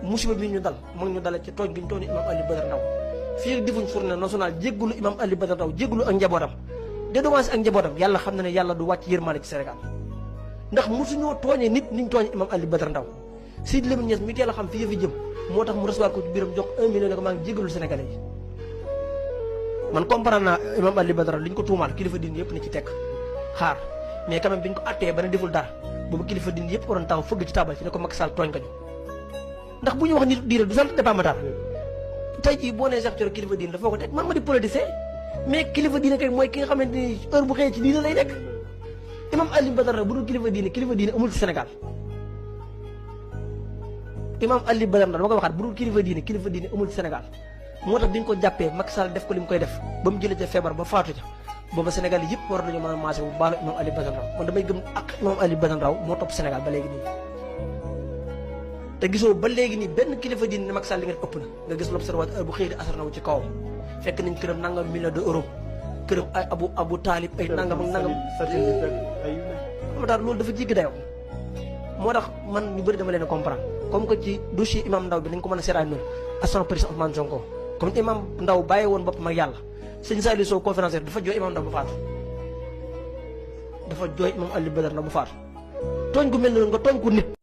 musiba bi ñu dal mu ngi ñu dale ci tooñ gi ñu tooñ imam Alioune Badara Ndao fii ak defuñ journée nationale jéggalu imam Alioune Badara Ndao jéggalu ak njabootam dédommage ak njabootam yàlla xam na ne yàlla du wàcc yërmande ci Sénégal ndax mosuñoo tooñee nit niñ tooñee imam Alioune Badara Ndao Sidy Lamine Niass mi teel a xam fi yëfi jëm moo tax mu recevoir ko ci biiram jox 1 million ne ko maa ngi jéggalu Sénégalais yi man comprendre naa imam Alioune Badara li ñu ko tuumaal kilifa diine yëpp ne ci tekk xaar mais quand même bi ñu ko attee ba ne deful dara boobu kilifa diine yëpp waroon taxaw fëgg ci taabal ci ne ko Macky Sall tooñ ka ñu ndax bu ñu wax nit diine du sant dépend ma dara tey jii boo nee Cheikh Thioro kilifa diine dafa ko teg man ma di politicien mais kilifa diine kay mooy ki nga xamante ni heure bu xëyee ci diine lay nekk imam Alioune Badara bu dul kilifa diine amul ci Sénégal imam Alioune Badara dama koy waxaat bu dul kilifa diine amul ci Sénégal moo tax bi ñu ko jàppee Macky Sall def ko li mu koy def ba mu jëlee ca feebar ba faatu ca booba Sénégal yëpp war nañu mën a maase bu baalu imam Alioune Badara Ndao man damay gëm ak imam Alioune Badara Ndao moo topp Sénégal ba léegi nii te gisoo ba léegi nii benn kilifa diine ne Macky Sall li ngeen ëpp na nga gis l'observateur bu xëy di asar nawu ci kawam fekk nañ këram nangam million de euros këram ay abu taalib ay nangam ak nangam xam daal loolu dafa jéggi dayoo moo tax man ñu bëri dama leen a comprendre comme que ci dossier imam Ndao bi nañ ko mën a seetaan noonu assan président Ousmane Sonko comme imam Ndao bàyyi woon boppam ak yàlla sëñ Saliou Sow conférencier dafa jooy imam Ndao ba faatu dafa jooy imam Alioune Badara Ndao ba faatu tooñ gu mel noonu nga tooñ ko nit